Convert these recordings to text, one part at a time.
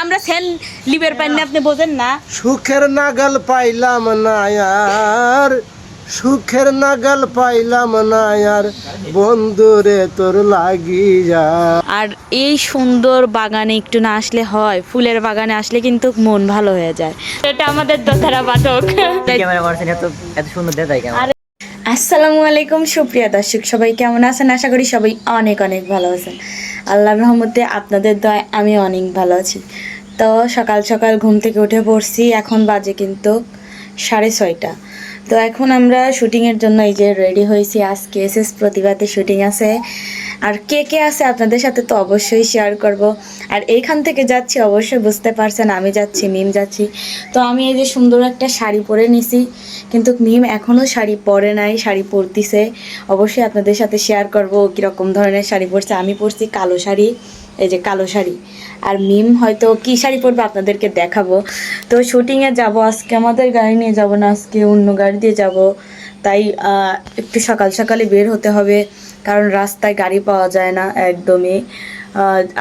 আমরা সেল লিবের পাই না, আপনি বোঝেন না। সুখের নাগাল পাইলাম না আর, সুখের নাগাল পাইলাম না আর, বন্ধুরে তোর লাগিয়া। আর এই সুন্দর বাগানে একটু না আসলে হয়, ফুলের বাগানে আসলে কিন্তু মন ভালো হয়ে যায়। এটা আমাদের দোতারা পাঠক। ক্যামেরা করছেন এত সুন্দর দেখায় কেন? আসসালামু আলাইকুম সুপ্রিয় দর্শক, সবাই কেমন আছেন? আশা করি সবাই অনেক অনেক ভালো আছেন। আল্লাহর রহমতে আপনাদের দয়ায় আমি অনেক ভালো আছি। তো সকাল সকাল ঘুম থেকে উঠে পড়ছি, এখন বাজে কিন্তু 6:30। তো এখন আমরা শুটিংয়ের জন্য এই যে রেডি হয়েছি। আজকে এসএস প্রতিবাদে শুটিং আছে, আর কে কে আছে আপনাদের সাথে তো অবশ্যই শেয়ার করব। আর এইখান থেকে যাচ্ছি অবশ্যই বুঝতে পারছেন, আমি যাচ্ছি, মিম যাচ্ছি। তো আমি এই যে সুন্দর একটা শাড়ি পরে নিছি, কিন্তু মিম এখনও শাড়ি পরে নাই, শাড়ি পরতিছে। অবশ্যই আপনাদের সাথে শেয়ার করব কীরকম ধরনের শাড়ি পরছে। আমি পরছি কালো শাড়ি, এই যে কালো শাড়ি। আর মিম হয়তো কী শাড়ি পরবে আপনাদেরকে দেখাবো। তো শুটিংয়ে যাব আজকে, আমাদের গাড়ি নিয়ে যাব না, আজকে অন্য গাড়ি দিয়ে যাব। তাই একটু সকাল সকালে বের হতে হবে, কারণ রাস্তায় গাড়ি পাওয়া যায় না একদমই।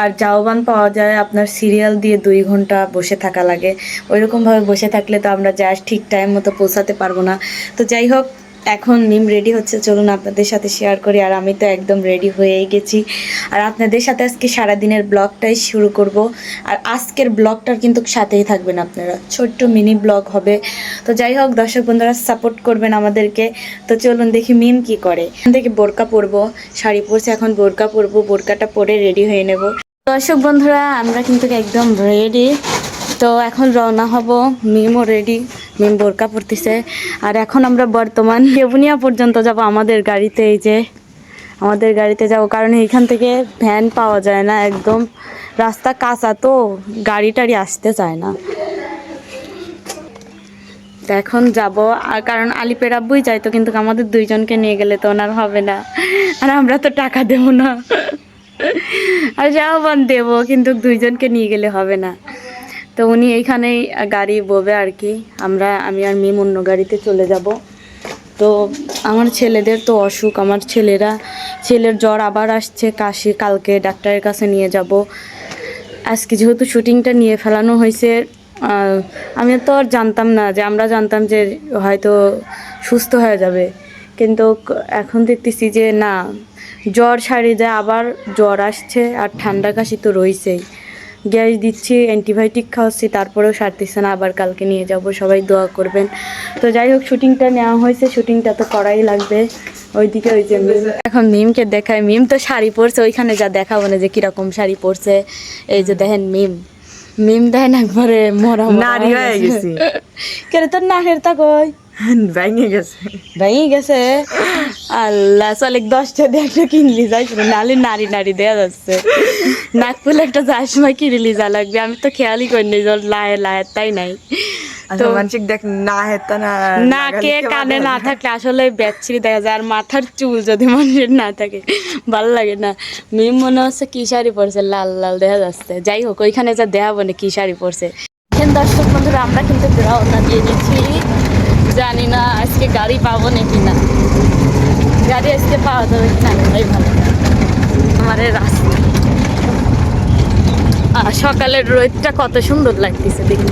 আর যাওবান পাওয়া যায় আপনার সিরিয়াল দিয়ে 2 ঘন্টা বসে থাকা লাগে। ওইরকমভাবে বসে থাকলে তো আমরা যা ঠিক টাইম মতো পৌঁছাতে পারবো না। তো যাই হোক, এখন মিম রেডি হচ্ছে, চলুন আপনাদের সাথে শেয়ার করি। আর আমি তো একদম রেডি হয়েই গেছি। আর আপনাদের সাথে আজকে সারাদিনের ব্লগটাই শুরু করব। আর আজকের ব্লগটার কিন্তু সাথেই থাকবেন আপনারা, ছোট্ট মিনি ব্লগ হবে। তো যাই হোক, দর্শক বন্ধুরা সাপোর্ট করবেন আমাদেরকে। তো চলুন দেখি মিম কি করে। এখান থেকে বোরকা পরবো, শাড়ি পরছে, এখন বোরকা পরবো, বোরকাটা পরে রেডি হয়ে নেব। দর্শক বন্ধুরা আমরা কিন্তু একদম রেডি। তো এখন রওনা হব, মিমও রেডি, মিম বোরকা পরতেছে। আর এখন আমরা বর্তমান দেবুনিয়া পর্যন্ত যাব আমাদের গাড়িতে। এই যে আমাদের গাড়িতে যাব, কারণ এইখান থেকে ভ্যান পাওয়া যায় না, একদম রাস্তা কাঁচা, তো গাড়ি টাড়ি আসতে চায় না। তো এখন যাব, আর কারণ আলিপের আব্বুই যাইতো, কিন্তু আমাদের 2 জনকে নিয়ে গেলে তো ওনার হবে না, আর আমরা তো টাকা দেবো না। আর যাও বান দেবো, কিন্তু 2 জনকে নিয়ে গেলে হবে না। তো উনি এইখানেই গাড়ি ববে আর কি। আমি আর মিম অন্য গাড়িতে চলে যাব। তো আমার ছেলেদের তো অসুখ, আমার ছেলের জ্বর আবার আসছে, কাশি, কালকে ডাক্তারের কাছে নিয়ে যাব। আজকে যেহেতু শুটিংটা নিয়ে ফেলানো হয়েছে, আমি তো আর জানতাম না, যে আমরা জানতাম যে হয়তো সুস্থ হয়ে যাবে, কিন্তু এখন দেখতেছি যে না, জ্বর সারিয়ে যায়, আবার জ্বর আসছে, আর ঠান্ডা কাশি তো রয়েছেই। গ্যাস দিচ্ছি, অ্যান্টিবায়োটিক খাওয়াচ্ছি, তারপরেও সারতেছে না। আবার কালকে নিয়ে যাব, সবাই দোয়া করবেন। তো যাই হোক, শুটিংটা নেওয়া হয়েছে, শুটিংটা তো করাই লাগবে। ওইদিকে ওই যে মিম, এখন মিমকে দেখায়। মিম তো শাড়ি পরছে, ওইখানে যা দেখাবো না যে কীরকম শাড়ি পরছে। এই যে দেখেন মিম দেখেন একবারে মরা নারী হয়ে গেছি। কেন তোর নাকের তা কই ভেঙে গেছে? আল্লাহ, চলে 10টা দিয়ে একটা কিনলি যাইছিল, নালে নারী নারী দেওয়া যাচ্ছে। নাক ফুলে একটা যাওয়ার সময় কিনলি যা লাগবে, আমি তো খেয়ালই করিনি, লায়ের লায়ের তাই নাই। তো মানসিক দেখ না হেতা না, নাকে কানে না থাকলে আসলে ব্যাচ্ছিরি দেখা যায়। আর মাথার চুল যদি মানুষের না থাকে ভালো লাগে না। মিম মনে হচ্ছে কি শাড়ি পরছে, লাল লাল দেখা যাচ্ছে। যাই হোক, ওইখানে যা দেখাবো না কি শাড়ি পরছে। দর্শক বন্ধুরা আমরা কিন্তু রওনা দিয়ে দিচ্ছি। জানি না আজকে গাড়ি পাবো নাকি না, গাড়ি আজকে পাওয়া যাবে কিনা ভাই ভালো। আমার রাস্তা সকালের রোদটা কত সুন্দর লাগতেছে দেখি।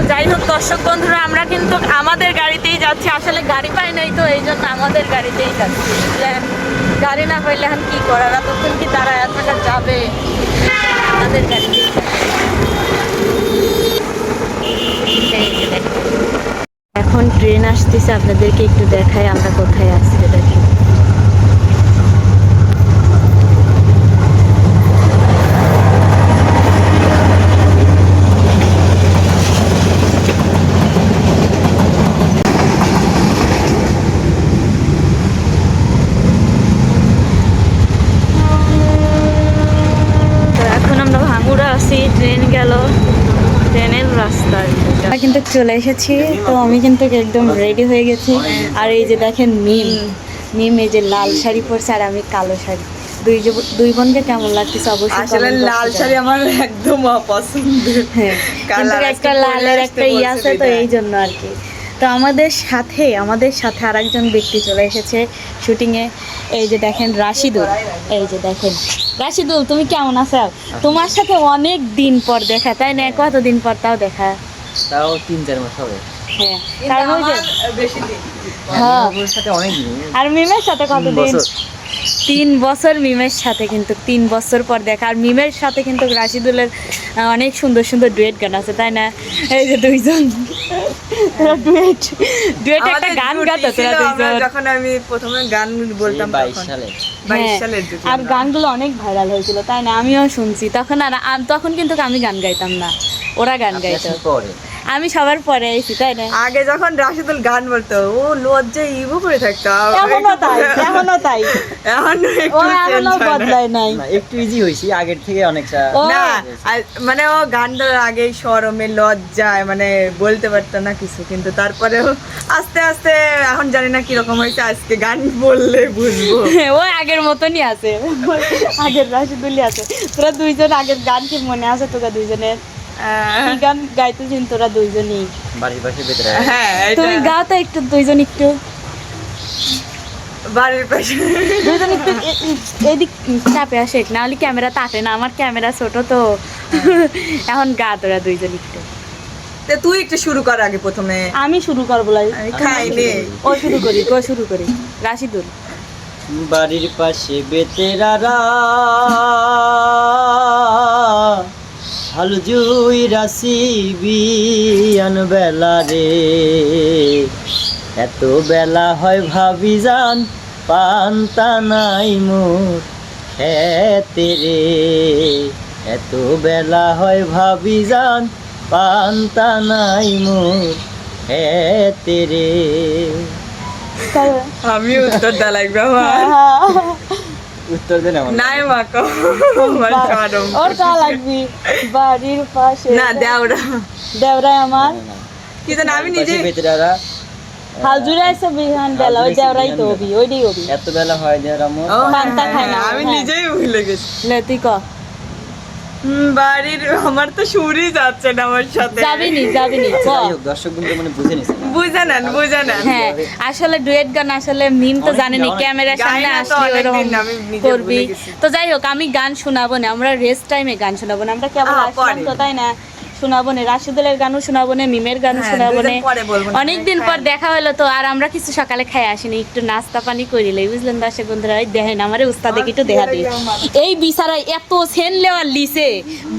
যাই হোক দর্শক বন্ধুরা, আমরা কিন্তু আমাদের গাড়িতেই যাচ্ছি। আসলে গাড়ি পাই নাই, তো এই জন্য আমাদের গাড়িতেই যাচ্ছি। গাড়ি না পাইলে এখন কি করার, এতক্ষণ কি দাঁড়ায় থাকা যাবে? আমাদের গাড়িতেই এখন ট্রেন আসতেছে, আপনাদেরকে একটু দেখাই আমরা কোথায় আসছি। দেখি ট্রেন গেল, ট্রেনের রাস্তা কিন্তু চলে এসেছি। তো আমি কিন্তু একদম রেডি হয়ে গেছি। আর এই যে দেখেন মিম এই যে লাল শাড়ি পরছে, আর আমি কালো শাড়ি। দুই বোনকে কেমন লাগতেছে অবশ্যই। আসলে লাল শাড়ি আমার একদম অপছন্দ। হ্যাঁ, কিন্তু একটা লালের একটা আছে, তো এই জন্য আর কি। তো আমাদের সাথে আরেকজন ব্যক্তি চলে এসেছে শুটিংয়ে। এই যে দেখেন রাশিদুল, এই যে দেখেন রাশিদুল, তুমি কেমন আছো? তোমার সাথে অনেক দিন পর দেখা, তাই না? কতদিন পর তাও দেখা? তাও 3-4 মাস হবে। হ্যাঁ, কারণ ওই যে বেশি দিন। হ্যাঁ। ওর সাথে অনেক দিন। আর মিমের সাথে 3 কতদিন? বছর। 3 বছর মিমের সাথে, কিন্তু 3 বছর পর দেখা। আর মিমের সাথে কিন্তু রাশিদুলের অনেক সুন্দর সুন্দর ডুয়েট গান আছে, তাই না? এই যে দুইজন তোরা ডুয়েট একটা গান গাতো তোরা দুইজন। যখন আমি প্রথমে গান বলতাম 22 সালে। হ্যাঁ, আর গানগুলো অনেক ভাইরাল হয়েছিল, তাই না? আমিও শুনছি তখন। আর তখন কিন্তু আমি গান গাইতাম না, ওরা গান গাইতো। আমি সবার পরে আইছি, তাই না? আগে যখন রাশিদুল গান বলতো ও লজ্জায় ইভো করে থাকতো। এখনো তাই। ও এখনো বদলায় নাই। একটু ইজি হইছি আগের থেকে অনেকটা। ও না মানে ও গানটার আগে শরমে লজ্জায় মানে বলতে পারতো না কিছু, কিন্তু তারপরেও আস্তে আস্তে এখন জানি না কিরকম হয়েছে, আজকে গান বললে বুঝবো। ও আগের মতনই আছে, আগের রাশিদুলই আছে। তোরা দুইজন আগের গান কি মনে আছে তোরা দুইজনের? কি গান গাইতেছিস তোরা দুইজনই? বাড়ির পাশে ভেতরে। হ্যাঁ তুমি গাও তো একটু, দুইজন একটু, বাড়ির পাশে দুইজন একটু এদিক চাপে আসে, না হলে ক্যামেরা তাটে না, আমার ক্যামেরা ছোট তো। এখন গা তোরা দুইজন একটু। তে তুই একটু শুরু কর আগে প্রথমে। আমি শুরু করবো, আমি খাইনি। ও শুরু করি রাশিদুল। বাড়ির পাশে বেতেরারা হাল জুই রাশিবি বেলা রে, এত বেলা হয় ভাবি যান পান্তা নাই মোর খেতে রে, এত বেলা হয় ভাবি যান পান্তা নাই মোর খেতে রে। আমি উত্তর দা লাগবে উত্তর দেন আমার নাই মাকো ওর কা লাগবি বাড়ির পাশে না দেওরা দেওরাই আমার কি জানি আমি নিজে বেতরারা হাল জুড়ে আছে বিহান বেলা, ওই দেওরাই তো হবি, ওইটাই হবি। এত বেলা হয় দেওরা মোর পান্তা খায় না। আমি নিজেই ভুলে গেছি। লে তুই ক। বাড়ির আমার তো সুরই যাচ্ছে না আমার সাথে। যাবিনি ক। দর্শক বন্ধু মানে বুঝে নিছে, বুঝে নেন। হ্যাঁ, আসলে ডুয়েট গান আসলে মিম তো জানেনি, ক্যামেরার সামনে আসলে ওরকম করবি। তো যাই হোক, আমি গান শোনাবো না, আমরা রেস্ট টাইমে গান শোনাবো না, আমরা কেবল আসলাম তো, তাই না? শোনাবো না, রাশিদুলের গানও শোনাবো না, মিমের গানও শোনাবো না। অনেকদিন পর দেখা হলো তো, আর আমরা কিছু সকালে খাই আসিনি, একটু নাস্তা পানি করিলে, বুঝলেন দর্শক বন্ধুরা? দেখেন আমার উস্তাদে একটু দেখা দিই, এই বিচারায় এত সেন লেওয়ার লিসে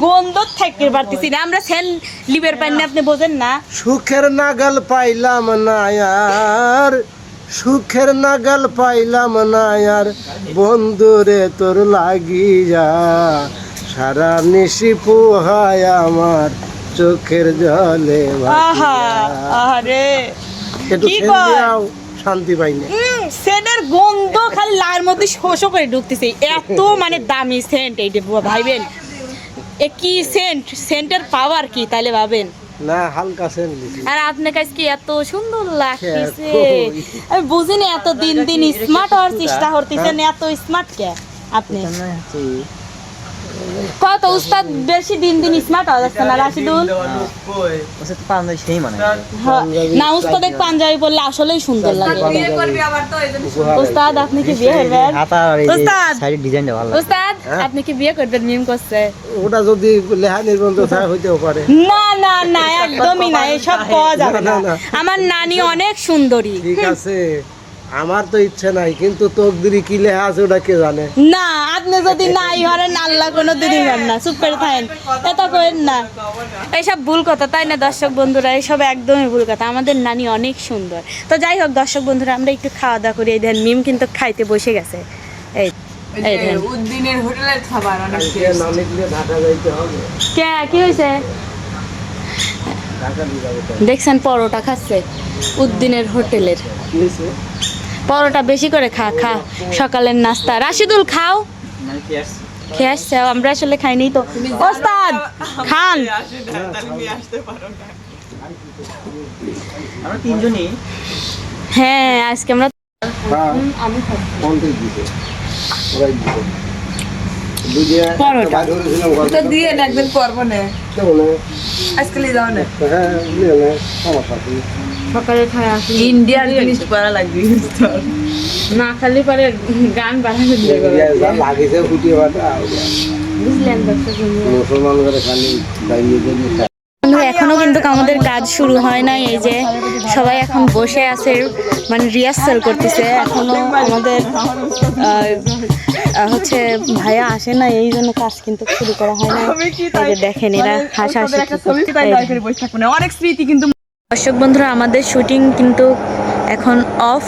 গন্ধ থাকতে পারতেছি না, আমরা সেন লিবের পাই না, আপনি বোঝেন না? সুখের নাগাল পাইলাম না আর, সুখের নাগাল পাইলাম না আর, বন্ধুরে তোর লাগিয়া সারা নিশি পোহায় আমার চোখের জলে আহা, আরে একটু কি সেন কয়? দিয়াও, শান্তি পাই না। সেন্টের গন্ধ খালি লার মধ্যে শোষো করে ঢুকতেছে, এত মানে দামি সেন্ট এইটা ভাইবেন। এ কি সেন্টের পাওয়ার কি তাইলে ভাবেন না, হালকা সেন দিছি। আর আপনার কাছে কি এত সুন্দর লাগতেছে, কই? আমি বুঝিনি এত দিন দিন স্মার্ট হওয়ার চেষ্টা করতেছেন, এত স্মার্ট কে আপনি? কত উস্তাদ বেশি দিন দিন স্মার্ট হওয়া যাচ্ছে না রাশিদুল? হ্যাঁ, না উস্তাদ এক পাঞ্জাবি পরলে আসলেই সুন্দর লাগে। উস্তাদ আপনি কি বিয়ে করবেন? উস্তাদ আপনি কি বিয়ে করবেন? মিম করছে। ওটা যদি লেহা নির্বন্ধ থাকে হইতেও পারে। না একদমই না, এসব পাওয়া যাবে না। আমার নানি অনেক সুন্দরী। ঠিক আছে, আমার তো ইচ্ছে নাই, কিন্তু তকদিরি কি লেহা আছে ওটা কে জানে। না, আপনি যদি নাই হরেন আল্লাহ কোনো দিনই হন না, চুপ করে থাকেন, এটা করেন না। এইসব ভুল কথা, তাই না দর্শক বন্ধুরা? এইসব একদমই ভুল কথা, আমাদের নানি অনেক সুন্দর। তো যাই হোক দর্শক বন্ধুরা, আমরা একটু খাওয়া দাওয়া করি। এই দেন মিম কিন্তু খাইতে বসে গেছে। এই দেন উদ্দিনের হোটেলের খাবার অনেক নানি দিয়ে ঢাকা যাইতে হবে। কি হয়েছে দেখছেন? পরোটা খাচ্ছে উদ্দিনের হোটেলের। পরোটা বেশি করে খা সকালের নাস্তা। রাশিদুল খাও, খেয়ে আসছে, আমরা আসলে খাইনি তো। ওস্তাদ খান। আমরা তিনজনই। হ্যাঁ, আজকে আমরা আমি তো দিয়ে একদিন করবো না, আজকে যাও না। সকালে খায় আসি ইন্ডিয়ার জিনিস পড়া লাগবে না খালি পরে গান বাড়ানো লাগিছে ফুটিয়ে বাটা বুঝলেন দর্শক বন্ধুরা? মুসলমান করে খালি দাঁড়িয়ে দিয়ে বন্ধুরা, এখনো কিন্তু আমাদের কাজ শুরু হয় নাই। এই যে সবাই এখন বসে আছে, মানে রিহার্সাল করতেছে। এখনো আমাদের হচ্ছে ভাইয়া আসে না, এই জন্য কাজ কিন্তু শুরু করা হয় না। এই যে দেখেন এরা হাসাহাসি করতেছে। অনেক স্মৃতি কিন্তু দর্শক বন্ধুরা, আমাদের শুটিং কিন্তু এখন অফ,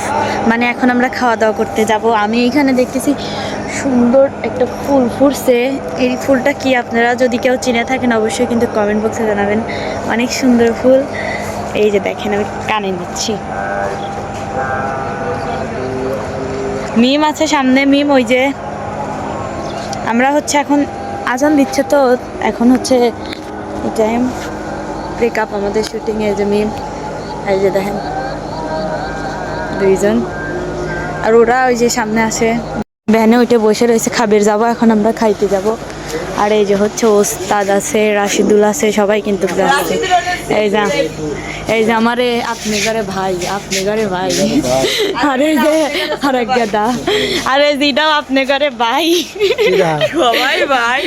মানে এখন আমরা খাওয়া দাওয়া করতে যাব। আমি এইখানে দেখতেছি সুন্দর একটা ফুল ফুটছে। এই ফুলটা কি, আপনারা যদি কেউ চিনে থাকেন অবশ্যই কিন্তু কমেন্ট বক্সে জানাবেন। অনেক সুন্দর ফুল। এই যে দেখেন আমি কানে নিচ্ছি। মিম আছে সামনে, মিম ওই যে আমরা হচ্ছে এখন আজান দিচ্ছে তো, এখন হচ্ছে এই টাইম ব্রেকআপ আমাদের শুটিংয়ে। যে মিম, এই যে দেখেন দুইজন, আর ওরা ওই যে সামনে আছে ভ্যানে ওইটা বসে রয়েছে। খাবার যাবো এখন, আমরা খাইতে যাব। আর এই যে হচ্ছে ওস্তাদ আছে, রাশিদুল আছে, সবাই কিন্তু যাচ্ছে। এই যে আমারে আপনি ঘরে ভাই, আপনি ঘরে ভাই, আরে যে আর এক গাদা, আরে যেটাও আপনি ঘরে ভাই, সবাই ভাই,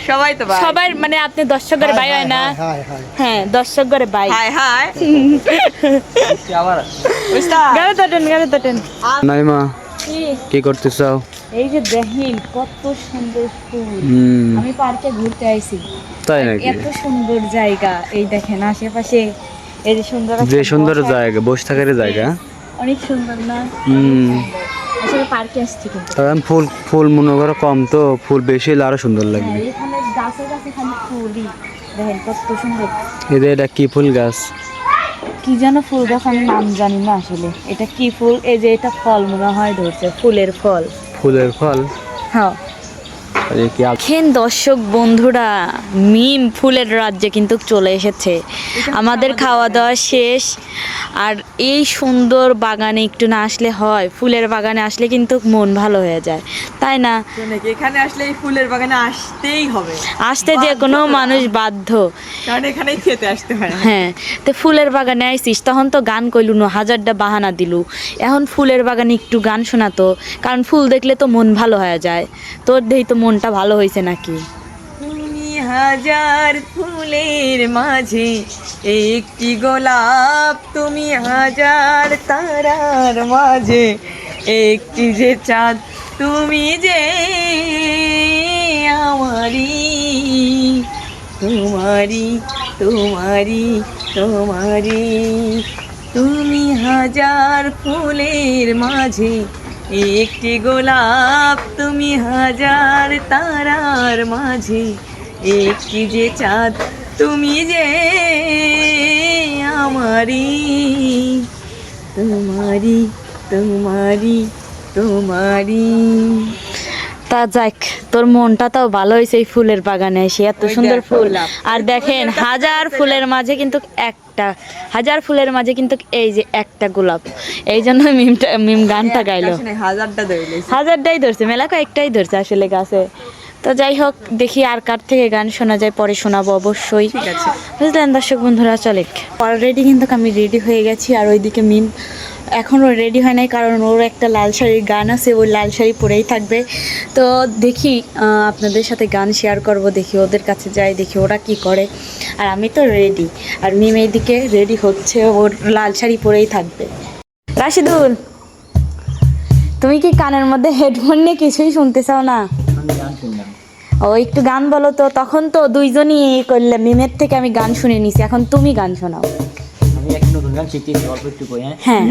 সবাই তো ভাই, সবাই মানে আপনি দর্শক ঘরে ভাই হয় না? হ্যাঁ, দর্শক ঘরে ভাই। হাই হাই গাড়ি তোটেন, গাড়ি তোটেন। নাইমা কি করতেছ? এই যে দেখেন কত সুন্দর ফুল। আমি পার্কে ঘুরতে আইছি, তাই নাকি? এত সুন্দর জায়গা। এই দেখেন আশেপাশে এই যে সুন্দর একটা যে সুন্দর বসার জায়গা, বসে থাকার জায়গা। অনেক সুন্দর না? আসলে পার্কে আসছি কিন্তু কারণ ফুল ফুল মনে করো কম, তো ফুল বেশি হলে আরো সুন্দর লাগবে। হ্যাঁ, এখানে গাছে গাছে খালি ফুলই। দেখেন কত সুন্দর। এদের এটা কি ফুল গাছ? কি যেন ফুল গাছ, আমি নাম জানি না আসলে। এটা কি ফুল? এই যে এটা ফল মনে হয় ধরছে, ফুলের ফল। ফুলের ফল? হ্যাঁ। কি দেখেন দর্শক বন্ধুরা, মিম ফুলের রাজ্যে কিন্তু চলে এসেছে। আমাদের খাওয়া দাওয়া শেষ, আর এই সুন্দর বাগানে একটু না আসলে হয়? ফুলের বাগানে আসলে কিন্তু মন ভালো হয়ে যায়, তাই না? এখানে আসলে এই ফুলের বাগানে আসতেই হবে, আসতে যে কোনো মানুষ বাধ্য, কারণ এখানেই খেতে আসতে হয়। হ্যাঁ। তো ফুলের বাগানে আইসিস, তখন তো গান কইলু না, হাজারটা বাহানা দিলু। এখন ফুলের বাগানে একটু গান শোনাতো, কারণ ফুল দেখলে তো মন ভালো হয়ে যায়। তোর দেই তো মনটা ভালো হয়েছে নাকি? তুমি হাজার ফুলের মাঝে একটি গোলাপ, তুমি হাজার তারার মাঝে একটি যে চাঁদ, তুমি যে আমারি, তোমারি তোমারি তোমারি। তুমি হাজার ফুলের মাঝে একটি গোলাপ, তুমি হাজার তারার মাঝে একটি যে চাঁদ, তুমি যে আমারি, তোমারি তোমারি তোমারি। তা যাক, তোর মনটা তাও ভালো হয়েছে এই ফুলের বাগানে এসে, এত সুন্দর ফুল। আর দেখেন হাজার ফুলের মাঝে কিন্তু একটা, হাজার ফুলের মাঝে কিন্তু এই যে একটা গোলাপ। এই জন্য মিম গানটা গাইলো। হাজারটা ধরলে, হাজারটাই ধরছে, মেলা কয়েকটাই ধরছে আসলে গাছে। তো যাই হোক, দেখি আর কার থেকে গান শোনা যায়, পরে শোনাবো অবশ্যই। ঠিক আছে। বুঝলেন দর্শক বন্ধুরা? চলে অলরেডি কিন্তু আমি রেডি হয়ে গেছি, আর ওইদিকে মিম এখনও রেডি হয় নাই, কারণ ওর একটা লাল শাড়ির গান আছে, ওই লাল শাড়ি পরেই থাকবে। তো দেখি আপনাদের সাথে গান শেয়ার করব, দেখি ওদের কাছে যাই, দেখি ওরা কি করে। আর আমি তো রেডি, আর মিম এইদিকে রেডি হচ্ছে, ওর লাল শাড়ি পরেই থাকবে। রাশিদুল, তুমি কি কানের মধ্যে হেডফোন নিয়ে কিছুই শুনতে চাও না? ও একটু গান বলো তো। তখন তো দুইজনই করলে, মিমের থেকে আমি গান শুনে নিছি, এখন তুমি গান শোনাও। আমি একটা নতুন গান শিখতেছি, অল্প একটু কই। হ্যাঁ,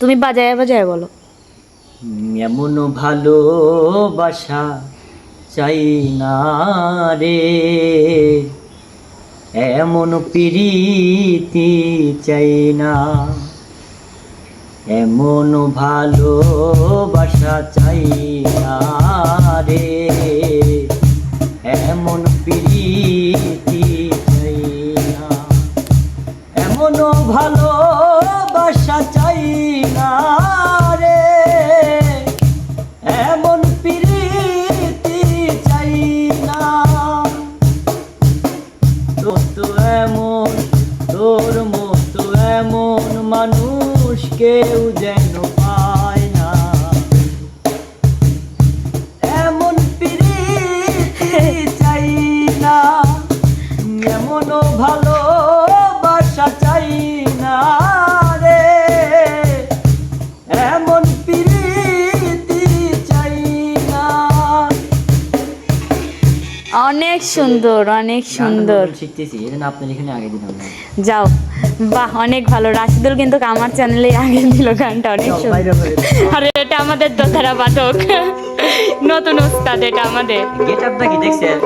তুমি বাজায় বাজায় বলো। এমন ভালোবাসা চাই না রে, এমন প্রীতি চাই না, এমন ভালোবাসা চাই না রে, এমন প্রীতি চাই না, এমন ভালোবাসা চাই না রে, এমন প্রীতি চাই না, তোর তো এমন, তোর মতো অনেক সুন্দর, অনেক সুন্দর। শিখতেছি, এই জন্য আপনার এখানে আগে দিলাম না। যাও, বাহ, অনেক ভালো। রাশিদুল কিন্তু আমার চ্যানেলে আগে দিল গানটা, অনেক সুন্দর। আর এটা আমাদের দোতারা বাদক, নতুন উস্তাদ এটা আমাদের। গেট আপটা কি দেখছেন?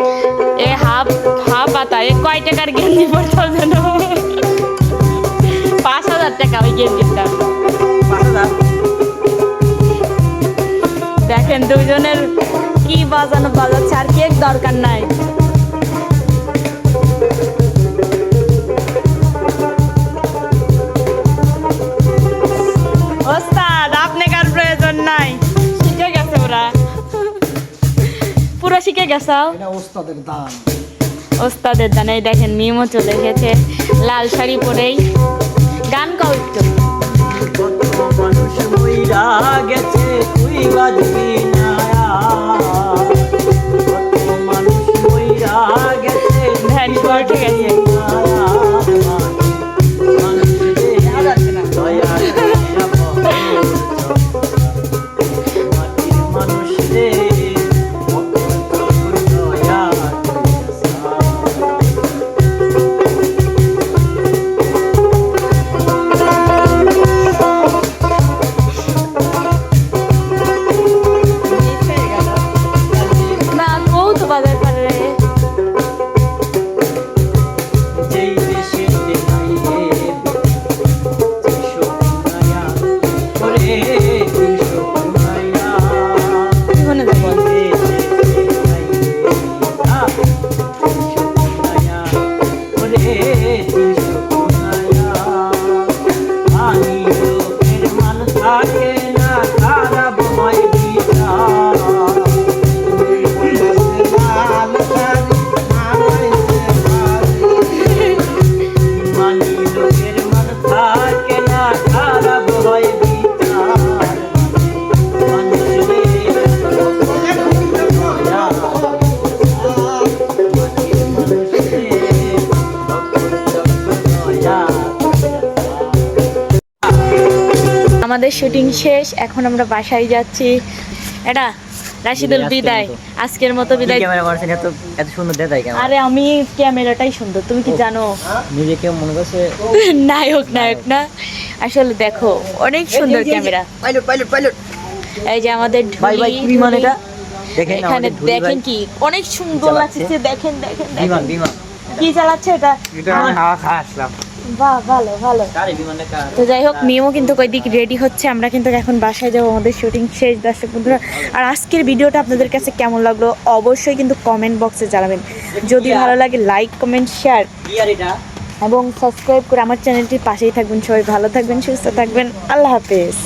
এ হাফ হাফ পাতা, এ কয় টাকার গেঞ্জি পড়তো জানো? 5,000 টাকা ওই গেঞ্জিটা। দেখেন দুইজনের কি বাজানো বাজাচ্ছে, আর কেক দরকার নাই। ওস্তাদ আপনি কার প্রয়োজন নাই, শিখে গেছে ওরা, পুরো শিখে গেছে। এটা ওস্তাদের দান। ওস্তাদের দানে দেখেন মিমও চলে এসেছে লাল শাড়ি পরেই। গান গাও একটু। কত মানুষ মইরা গেছে তুই বাজবি না আর। কত মানুষ মইরা গেছে ধ্যান করে ঠিক আছে। না বউ তো বাজার পারে। ওখানে যাবো। আমাদের শুটিং শেষ, এখন আমরা বাসায় যাচ্ছি। এটা রাশিদুল বিদায়, আজকের মতো বিদায়। ক্যামেরা করছেন এত এত সুন্দর দেখায় কেন? আরে আমি ক্যামেরাটাই সুন্দর, তুমি কি জানো? নিজেকে মনে করছে নায়ক নায়ক না, আসলে দেখো অনেক সুন্দর ক্যামেরা। Pilot pilot pilot. এই যে আমাদের ভাই ভাই ঢুলি, কি বিমান এটা? দেখেন এখানে আমাদের ঢুলি দেখেন ভাই। কি অনেক সুন্দর চালাচ্ছে। লাগছে, দেখেন দেখেন দেখেন। বিমান বিমান কি চালাচ্ছে এটা? এটা আমি হাওয়া খাওয়া আসলাম। বাহ, ভালো ভালো। কারে বিমানটা কার? তো যাই হোক, মিমও কিন্তু কয়দিক রেডি হচ্ছে, আমরা কিন্তু এখন বাসায় যাবো, আমাদের শুটিং শেষ দর্শক বন্ধুরা। আর আজকের ভিডিওটা আপনাদের কাছে কেমন লাগলো অবশ্যই কিন্তু কমেন্ট বক্সে জানাবেন। যদি ভালো লাগে লাইক কমেন্ট শেয়ার কি আর এটা? এবং সাবস্ক্রাইব করে আমার চ্যানেলটির পাশেই থাকবেন। সবাই ভালো থাকবেন, সুস্থ থাকবেন, আল্লাহ হাফেজ।